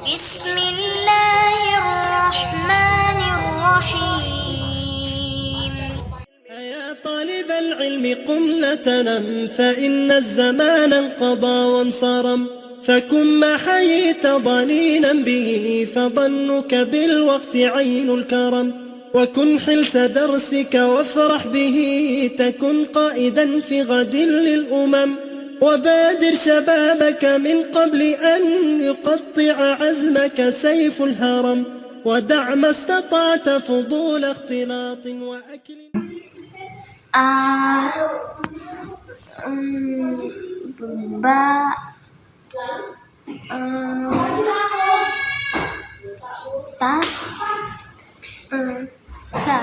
بسم الله الرحمن الرحيم. يا طالب العلم قم لا تنم، فإن الزمان انقضى وانصرم، فكن ما حييت ضنينا به، فظنك بالوقت عين الكرم، وكن حلس درسك وافرح به، تكن قائدا في غد للأمم، وبادر شبابك من قبل أن يقطع عزمك سيف الهرم، ودع ما استطعت فضول اختلاط وأكل. A ba ta sa.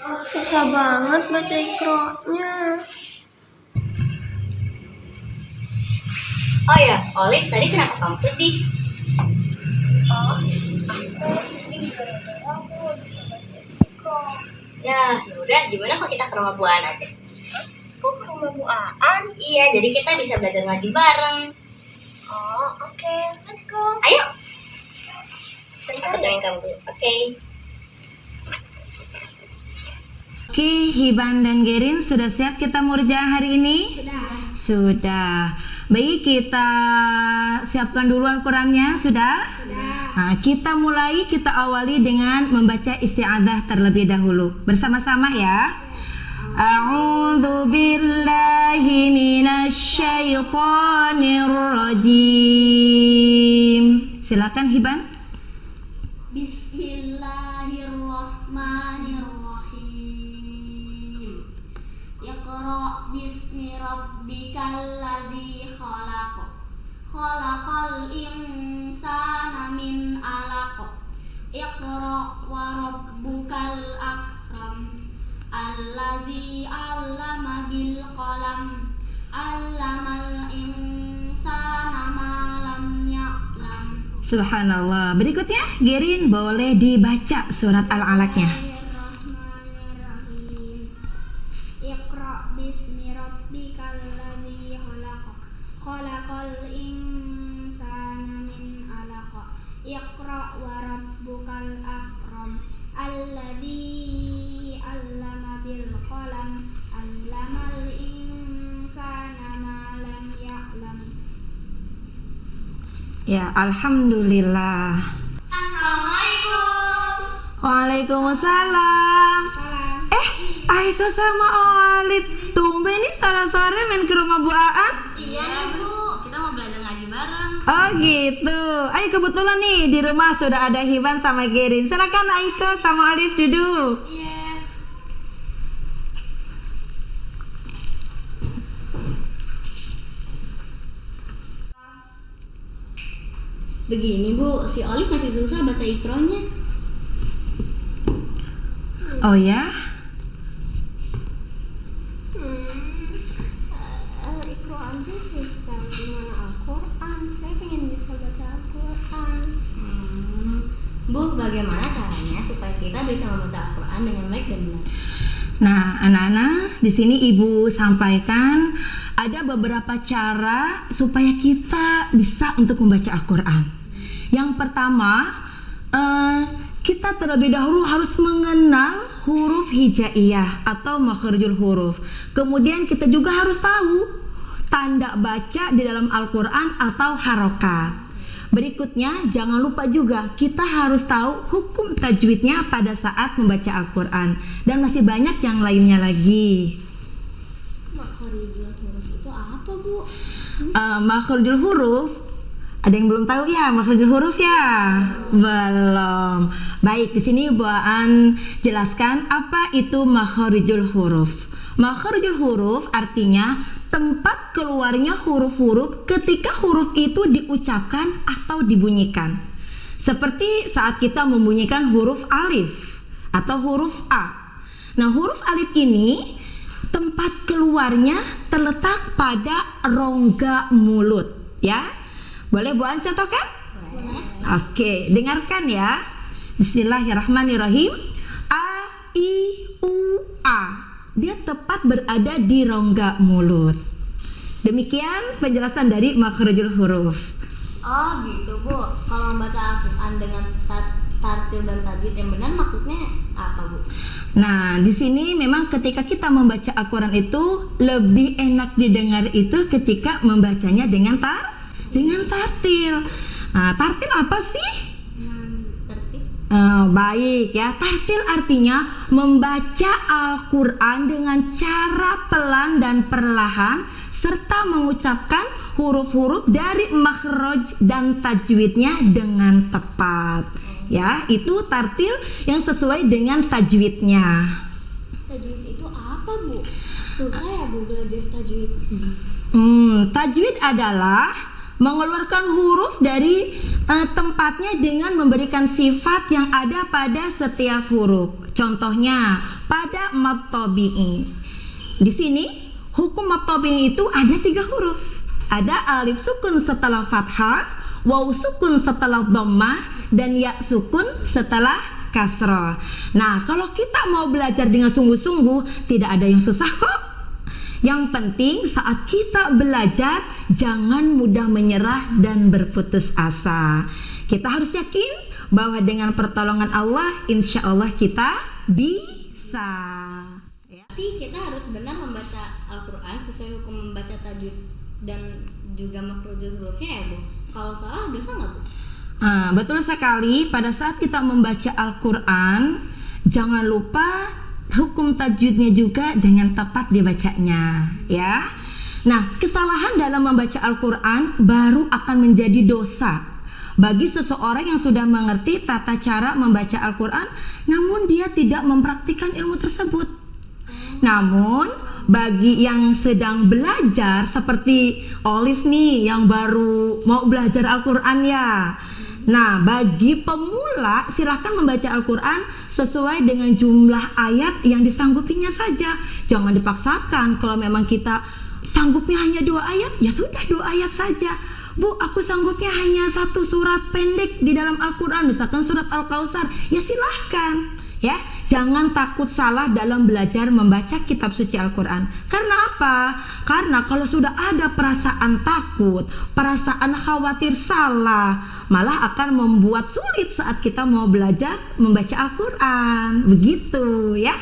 Susah banget baca ikronya. Oh ya, Olive, tadi kenapa kamu sedih? Oh, aku sedih gara-gara aku bisa baca ikro. Ya udah, gimana kalau kita ke rumah Bu An aja? Kok ke rumah Bu Aan? Iya, jadi kita bisa belajar ngaji bareng. Oh, oke, let's go. Ayo, Bentar aku join kamu dulu. Oke. Oke, Hiban dan Gerin sudah siap kita murjaah hari ini? Sudah. Baik, kita siapkan dulu Al-Qurannya, sudah? Nah, kita awali dengan membaca isti'adzah terlebih dahulu. Bersama-sama ya. A'udzu billahi minasyaitonir rajim. Silakan Hiban. Bismillahirrahmanirrahim. Iqra bismi rabbikal ladzi khalaq. Khalaqal insana min 'alaq. Iqra wa rabbukal akram. Alladzi 'allama bil qalam. 'Allamal insana ma lam ya'lam. Subhanallah. Berikutnya, Gerin boleh dibaca surat Al-Alaqnya. Bismillahirrahmanirrahim. Iqra bismi rabbikal ladzi khalaq. Khalaqal insana min 'alaq. Iqra wa rabbukal akram. Alladzi 'allama bil qalam. 'Allamal insana ma lam ya'lam. Ya, alhamdulillah. Assalamualaikum. Waalaikumsalam. Aiko sama Olive. Tumben nih sore-sore main ke rumah Bu Aan. Iya nih Bu, kita mau belajar ngaji bareng. Oh gitu. Ayo kebetulan nih di rumah sudah ada Hiban sama Gerin. Silakan Aiko sama Olive duduk. Iya. Begini Bu, si Olive masih susah baca ikronya. Oh ya? Ikro aja bisa gimana Al-Quran. Saya pengen bisa baca Al-Quran. Bu, bagaimana caranya supaya kita bisa membaca Al-Quran dengan baik dan benar? Nah, anak-anak, di sini Ibu sampaikan ada beberapa cara supaya kita bisa untuk membaca Al-Quran. Yang pertama, kita terlebih dahulu harus mengenal huruf hijaiyah atau makharijul huruf. Kemudian kita juga harus tahu tanda baca di dalam Al-Quran atau harokat. Berikutnya, jangan lupa juga kita harus tahu hukum tajwidnya pada saat membaca Al-Quran. Dan masih banyak yang lainnya lagi. Makharijul huruf itu apa Bu? Makharijul huruf, ada yang belum tahu ya makharijul huruf ya? Belum. Baik, di sini Bu Aan jelaskan apa itu makharijul huruf. Makharijul huruf artinya tempat keluarnya huruf-huruf ketika huruf itu diucapkan atau dibunyikan. Seperti saat kita membunyikan huruf alif atau huruf A. Nah, huruf alif ini tempat keluarnya terletak pada rongga mulut, ya. Boleh Bu An contohkan? Boleh. Oke, dengarkan ya. Bismillahirrahmanirrahim. A, I, U, A. Dia tepat berada di rongga mulut. Demikian penjelasan dari makhrajul huruf. Oh gitu Bu, kalau membaca Al-Quran dengan tartil dan tajwid yang benar maksudnya apa Bu? Nah, di sini memang ketika kita membaca Al-Quran itu lebih enak didengar itu ketika membacanya dengan tartil. Nah, tartil apa sih? Tertib. Baik ya, tartil artinya membaca Al-Quran dengan cara pelan dan perlahan serta mengucapkan huruf-huruf dari makhraj dan tajwidnya dengan tepat. Ya, itu tartil yang sesuai dengan tajwidnya. Tajwid itu apa Bu? Susah ya Bu belajar tajwid? Tajwid adalah mengeluarkan huruf dari tempatnya dengan memberikan sifat yang ada pada setiap huruf. Contohnya pada mad tabi'i. Di sini hukum mad tabi'i itu ada 3 huruf. Ada alif sukun setelah fathah, waw sukun setelah dhammah, dan ya sukun setelah kasrah. Nah, kalau kita mau belajar dengan sungguh-sungguh, tidak ada yang susah kok. Yang penting saat kita belajar, jangan mudah menyerah dan berputus asa. Kita harus yakin bahwa dengan pertolongan Allah, insya Allah kita bisa. Berarti kita harus benar membaca Al-Quran sesuai hukum membaca tajwid dan juga makhrajul hurufnya ya Bu. Kalau salah dosa nggak Bu? Betul sekali, pada saat kita membaca Al-Quran, jangan lupa hukum tajwidnya juga dengan tepat dibacanya ya. Nah, kesalahan dalam membaca Al-Quran baru akan menjadi dosa bagi seseorang yang sudah mengerti tata cara membaca Al-Quran namun dia tidak mempraktikkan ilmu tersebut. Namun bagi yang sedang belajar seperti Olive nih yang baru mau belajar Al-Quran ya. Nah, bagi pemula silahkan membaca Al-Quran sesuai dengan jumlah ayat yang disanggupinya saja. Jangan dipaksakan. Kalau memang kita sanggupnya hanya 2 ayat, ya sudah 2 ayat saja. Bu, aku sanggupnya hanya 1 surat pendek di dalam Al-Quran, misalkan surat Al-Kautsar, ya silahkan. Ya, jangan takut salah dalam belajar membaca kitab suci Al-Quran. Karena apa? Karena kalau sudah ada perasaan takut, perasaan khawatir salah, malah akan membuat sulit saat kita mau belajar membaca Al-Quran. Begitu ya.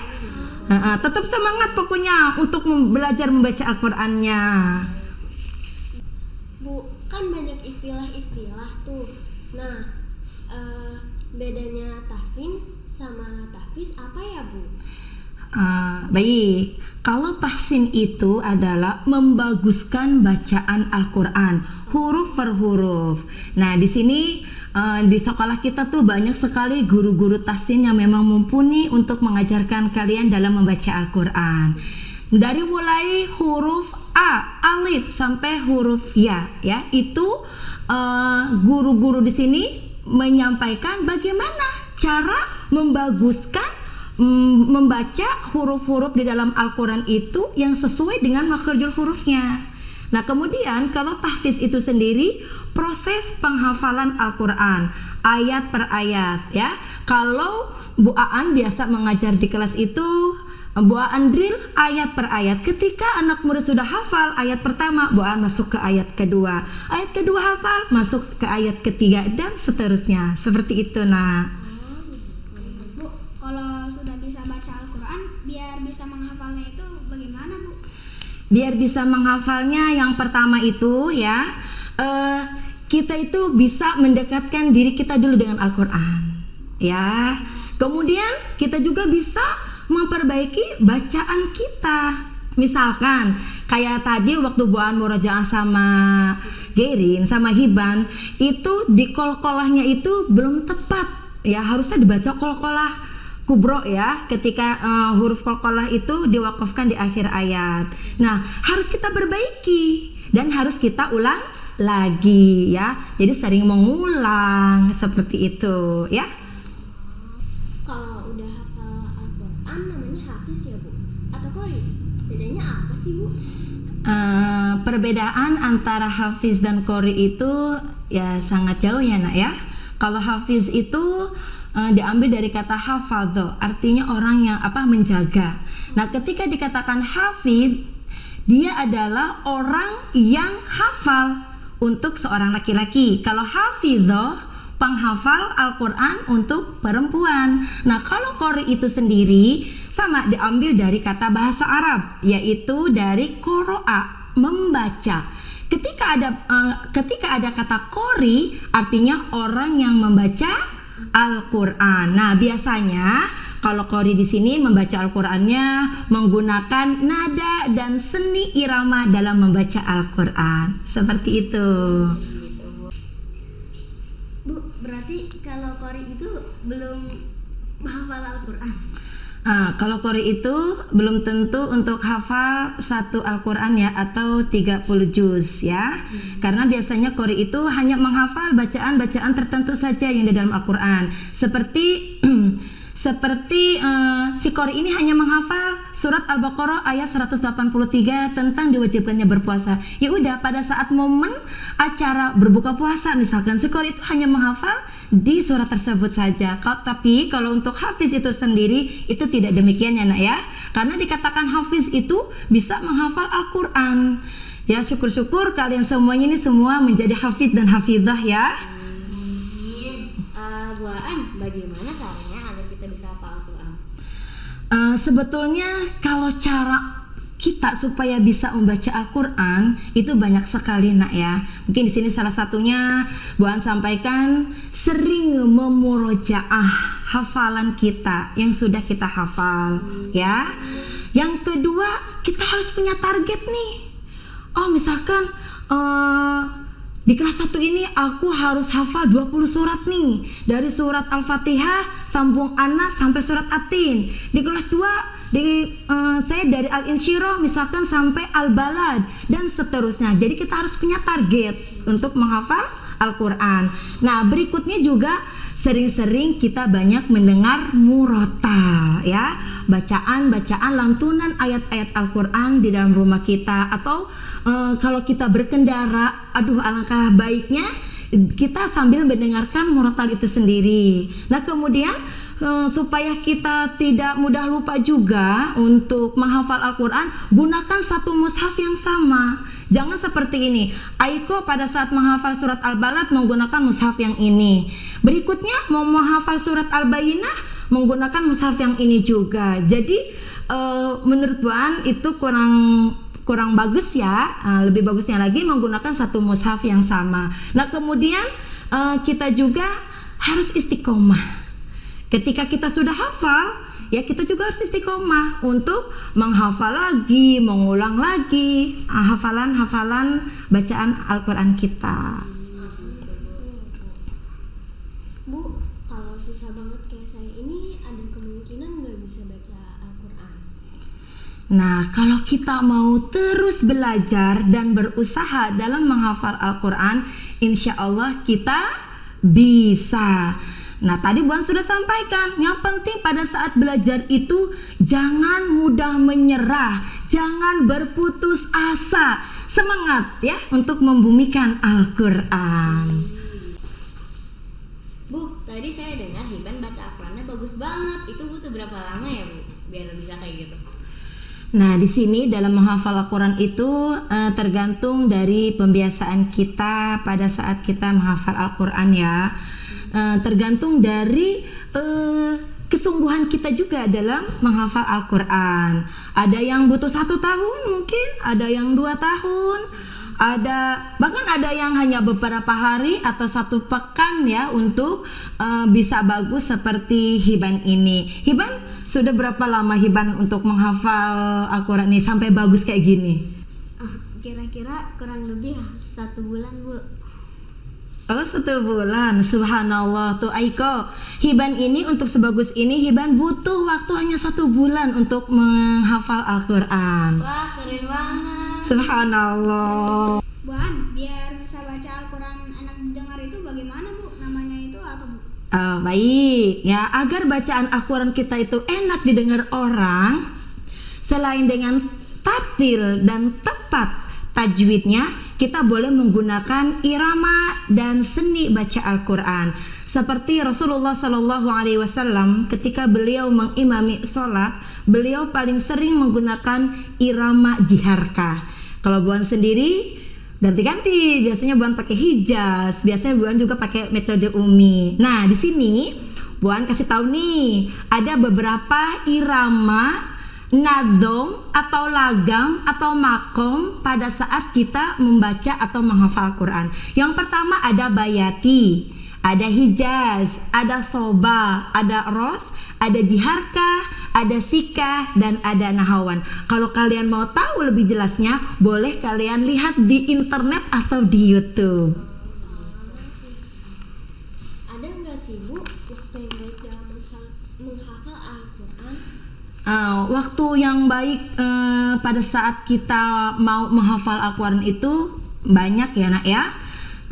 Tetap semangat pokoknya untuk belajar membaca Al-Qurannya. Bu, kan banyak istilah-istilah tuh. Nah, bedanya tahsin sama tahfiz apa ya Bu? Baik, kalau tahsin itu adalah membaguskan bacaan Al-Quran huruf per huruf. Nah, di sini di sekolah kita tuh banyak sekali guru-guru tahsin yang memang mumpuni untuk mengajarkan kalian dalam membaca Al-Quran. Dari mulai huruf A, alif sampai huruf ya, itu guru-guru di sini menyampaikan bagaimana cara membaguskan membaca huruf-huruf di dalam Al-Quran itu yang sesuai dengan makhrajul hurufnya. Nah, kemudian kalau tahfiz itu sendiri proses penghafalan Al-Quran ayat per ayat ya. Kalau Bu Aan biasa mengajar di kelas itu, Bu Aan drill ayat per ayat. Ketika anak murid sudah hafal ayat pertama, Bu Aan masuk ke ayat kedua. Ayat kedua hafal, masuk ke ayat ketiga dan seterusnya. Seperti itu, nak. Bu, kalau sudah bisa baca Al-Quran, biar bisa menghafalnya itu bagaimana Bu? Biar bisa menghafalnya, yang pertama itu ya, kita itu bisa mendekatkan diri kita dulu dengan Al-Quran ya. Kemudian kita juga bisa memperbaiki bacaan kita. Misalkan kayak tadi waktu Bu An murajaah sama Gerin sama Hiban, itu di kol-kolahnya itu belum tepat ya, harusnya dibaca kol-kolah kubro ya, ketika huruf kol-kolah itu diwakafkan di akhir ayat. Nah, harus kita perbaiki dan harus kita ulang lagi ya. Jadi sering mengulang seperti itu ya. Kalau udah hafal Al-Quran namanya hafiz ya Bu? Atau qori? Bedanya apa sih Bu? Perbedaan antara hafiz dan qori itu ya sangat jauh ya nak ya. Kalau hafiz itu diambil dari kata hafadho, artinya orang yang menjaga. Nah, ketika dikatakan hafiz, dia adalah orang yang hafal untuk seorang laki-laki. Kalau hafidhoh, penghafal Al-Quran untuk perempuan. Nah, kalau qori itu sendiri sama diambil dari kata bahasa Arab, yaitu dari qoro'a, membaca. Ketika ada kata qori, artinya orang yang membaca Al-Quran. Nah, biasanya kalau qori di sini membaca Al-Qurannya menggunakan nada dan seni irama dalam membaca Al-Quran. Seperti itu. Bu, berarti kalau qori itu belum menghafal Al-Quran? Kalau qori itu belum tentu untuk hafal satu Al-Quran ya, atau 30 juz ya. Karena biasanya qori itu hanya menghafal bacaan-bacaan tertentu saja yang di dalam Al-Quran. Seperti si qori ini hanya menghafal surat Al-Baqarah ayat 183 tentang diwajibkannya berpuasa. Ya udah, pada saat momen acara berbuka puasa misalkan, si qori itu hanya menghafal di surat tersebut saja. Tapi kalau untuk hafiz itu sendiri itu tidak demikian ya nak ya. Karena dikatakan hafiz itu bisa menghafal Al-Quran. Ya, syukur-syukur kalian semuanya ini semua menjadi hafiz dan hafizah ya. Bu Aan, bagaimana caranya agar kita bisa hafal Al-Quran? Sebetulnya kalau cara kita supaya bisa membaca Al-Quran itu banyak sekali nak ya. Mungkin di sini salah satunya Bu An sampaikan, sering memurojaah hafalan kita yang sudah kita hafal ya. Yang kedua, kita harus punya target nih. Oh, misalkan di kelas 1 ini aku harus hafal 20 surat nih, dari surat Al-Fatihah sambung Anas sampai surat Atin. Di kelas 2 saya dari Al-Insyirah misalkan sampai Al-Balad dan seterusnya. Jadi kita harus punya target untuk menghafal Al-Quran. Nah, berikutnya juga sering-sering kita banyak mendengar murotal ya, bacaan-bacaan lantunan ayat-ayat Al-Quran di dalam rumah kita. Atau kalau kita berkendara, aduh alangkah baiknya kita sambil mendengarkan murotal itu sendiri. Nah, kemudian supaya kita tidak mudah lupa juga untuk menghafal Al-Quran, gunakan satu mushaf yang sama. Jangan seperti ini, Aiko pada saat menghafal surat Al-Balad menggunakan mushaf yang ini, berikutnya mau menghafal surat Al-Bayyinah menggunakan mushaf yang ini juga. Jadi menurut Bu An itu kurang bagus ya. Lebih bagusnya lagi menggunakan satu mushaf yang sama. Nah, kemudian kita juga harus istiqomah. Ketika kita sudah hafal, ya kita juga harus istiqomah untuk menghafal lagi, mengulang lagi hafalan-hafalan bacaan Al-Quran kita. Bu, kalau susah banget kayak saya ini, ada kemungkinan nggak bisa baca Al-Quran? Nah, kalau kita mau terus belajar dan berusaha dalam menghafal Al-Quran, insya Allah kita bisa. Nah, tadi Bu An sudah sampaikan, yang penting pada saat belajar itu jangan mudah menyerah, jangan berputus asa, semangat ya untuk membumikan Al-Quran. Bu, tadi saya dengar Hiban baca Al-Qurannya bagus banget. Itu butuh berapa lama ya Bu biar bisa kayak gitu? Nah, di sini dalam menghafal Al-Quran itu tergantung dari pembiasaan kita pada saat kita menghafal Al-Quran ya. Tergantung dari kesungguhan kita juga dalam menghafal Al-Quran. Ada yang butuh 1 tahun mungkin, ada yang 2 tahun, bahkan ada yang hanya beberapa hari atau 1 pekan ya untuk bisa bagus seperti Hiban ini. Hiban sudah berapa lama Hiban untuk menghafal Al-Quran ini sampai bagus kayak gini? Kira-kira kurang lebih 1 bulan Bu. Oh, 1 bulan, subhanallah. Tuh Aiko, Hiban ini untuk sebagus ini Hiban butuh waktu hanya 1 bulan untuk menghafal Al-Quran. Wah, keren banget. Subhanallah. Bu An, biar bisa baca Al-Quran enak didengar itu bagaimana Bu? Namanya itu apa Bu? Baik, ya agar bacaan Al-Quran kita itu enak didengar orang, selain dengan tartil dan tepat tajwidnya, kita boleh menggunakan irama dan seni baca Al-Quran. Seperti Rasulullah Shallallahu Alaihi Wasallam ketika beliau mengimami sholat, beliau paling sering menggunakan irama jiharka. Kalau Buan sendiri ganti-ganti, biasanya Buan pakai hijaz, biasanya Buan juga pakai metode umi. Nah, di sini Buan kasih tahu nih, ada beberapa irama nadom atau lagam atau makom pada saat kita membaca atau menghafal Quran. Yang pertama ada bayati, ada hijaz, ada soba, ada ros, ada jiharka, ada sikah, dan ada nahawan. Kalau kalian mau tahu lebih jelasnya, boleh kalian lihat di internet atau di YouTube. Ada nggak sih Bu waktu yang baik dalam menghafal Al-Quran? Waktu yang baik pada saat kita mau menghafal Al-Quran itu banyak ya nak ya.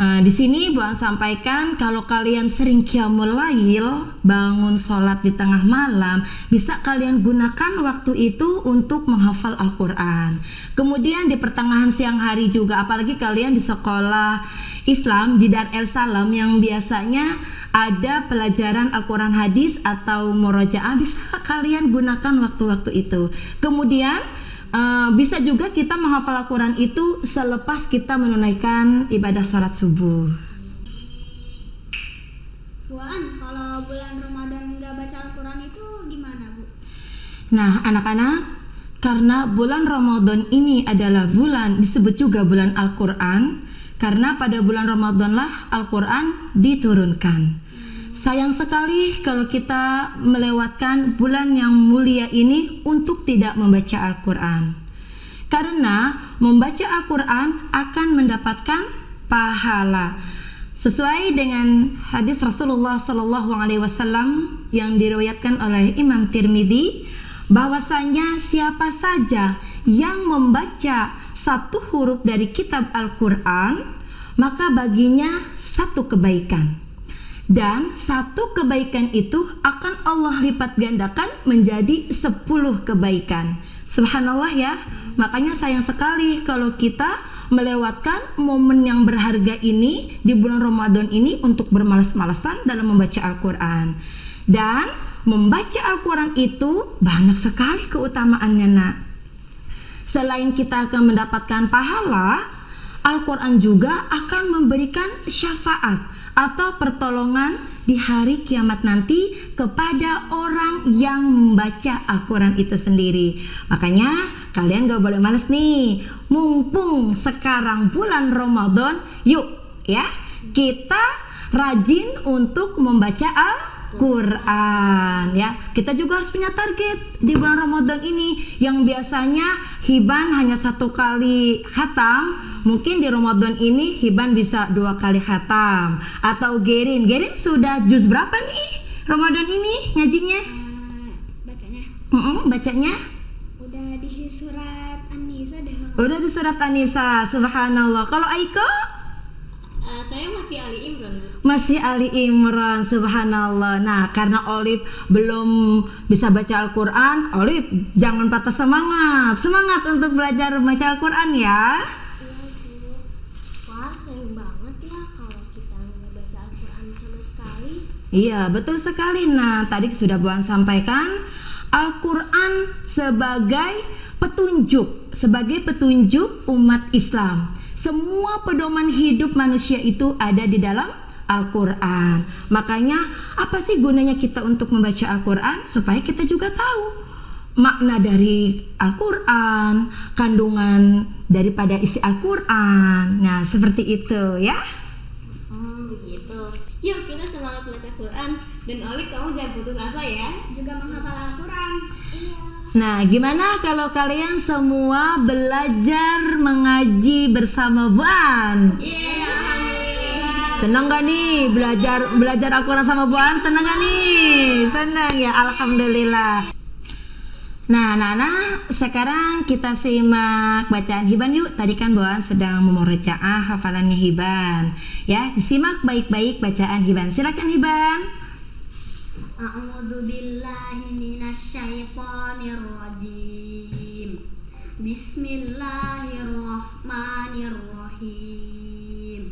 Di sini Buan sampaikan kalau kalian sering qiyamul lail, bangun sholat di tengah malam, bisa kalian gunakan waktu itu untuk menghafal Al-Quran. Kemudian di pertengahan siang hari juga, apalagi kalian di sekolah Islam di Dar El Salam yang biasanya ada pelajaran Al-Quran hadis atau murojaah, bisa kalian gunakan waktu-waktu itu. Kemudian bisa juga kita menghafal Al-Quran itu selepas kita menunaikan ibadah sholat subuh. Buan, kalau bulan Ramadan nggak baca Al-Quran itu gimana Bu? Nah anak-anak, karena bulan Ramadan ini adalah bulan, disebut juga bulan Al-Quran, karena pada bulan Ramadanlah Al-Quran diturunkan. Sayang sekali kalau kita melewatkan bulan yang mulia ini untuk tidak membaca Al-Quran. Karena membaca Al-Quran akan mendapatkan pahala. Sesuai dengan hadis Rasulullah Sallallahu Alaihi Wasallam yang diriwayatkan oleh Imam Tirmidzi, bahwasanya siapa saja yang membaca satu huruf dari kitab Al-Quran, maka baginya satu kebaikan. Dan satu kebaikan itu akan Allah lipat gandakan menjadi 10 kebaikan. Subhanallah ya. Makanya sayang sekali kalau kita melewatkan momen yang berharga ini di bulan Ramadan ini untuk bermalas-malasan dalam membaca Al-Quran. Dan membaca Al-Quran itu banyak sekali keutamaannya nak. Selain kita akan mendapatkan pahala, Al-Quran juga akan memberikan syafaat atau pertolongan di hari kiamat nanti kepada orang yang membaca Al-Quran itu sendiri. Makanya kalian gak boleh males nih. Mumpung sekarang bulan Ramadan, yuk ya kita rajin untuk membaca Al-Quran ya. Kita juga harus punya target di bulan Ramadan ini. Yang biasanya Hiban hanya 1 kali khatam, mungkin di Ramadan ini Hiban bisa 2 kali khatam. Atau Gerin sudah juz berapa nih Ramadan ini ngajinya? Bacanya? Bacanya? Udah di surat An-Nisa deh. Udah di surat An-Nisa, subhanallah. Kalau Aiko? Saya masih Ali Imran. Masih Ali Imran, subhanallah. Nah, karena Olive belum bisa baca Al-Quran, Olive jangan patah semangat. Semangat untuk belajar baca Al-Quran ya. Iya Bu. Wah sayang banget ya kalau kita nggak baca Al-Quran sama sekali. Iya, betul sekali. Nah, tadi sudah Buan sampaikan Al-Quran sebagai petunjuk umat Islam. Semua pedoman hidup manusia itu ada di dalam Al-Quran. Makanya apa sih gunanya kita untuk membaca Al-Quran? Supaya kita juga tahu makna dari Al-Quran, kandungan daripada isi Al-Quran. Nah seperti itu ya. Begitu. Yuk kita semangat baca Quran. Dan Olive, kamu jangan putus asa ya. Juga menghafal Al-Quran. Iya. Nah, gimana kalau kalian semua belajar mengaji bersama Buan? Alhamdulillah. Senang gak nih belajar Al-Quran sama Buan? Senang gak nih? Senang ya, alhamdulillah. Nah, Nana, sekarang kita simak bacaan Hiban yuk. Tadi kan Buan sedang memurojaah hafalannya Hiban. Ya, disimak baik-baik bacaan Hiban. Silakan Hiban. A'udzu billahi minasyaitonir rajim. Bismillahirrahmanirrahim.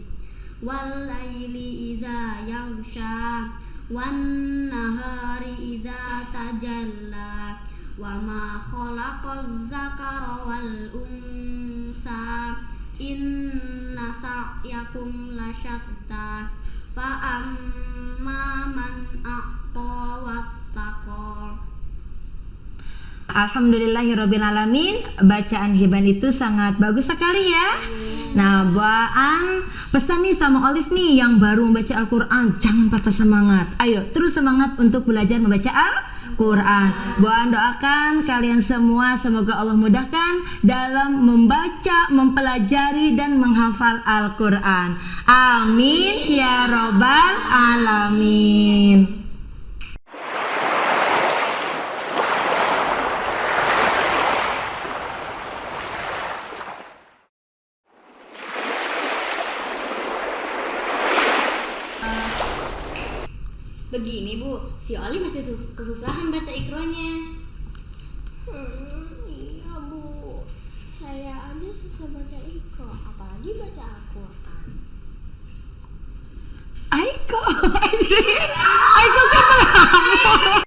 Wal-laili idza yaghsha wan-nahari idza tajalla wa ma khalaqaz zakara wal unsa inna sa'yakum lasyatta fa amma man a'ta wattaqa. Alhamdulillahirrabbilalamin. Bacaan Hiban itu sangat bagus sekali ya. Nah, Buaan pesan nih sama Olive nih yang baru membaca Al-Quran, jangan patah semangat. Ayo terus semangat untuk belajar membaca Al-Quran. Buaan doakan kalian semua semoga Allah mudahkan dalam membaca, mempelajari dan menghafal Al-Quran. Amin ya robbal alamin. Begini Bu, si Oli masih kesusahan baca ikronya. Iya Bu, saya aja susah baca ikro, apalagi baca Al-Quran. Aiko kan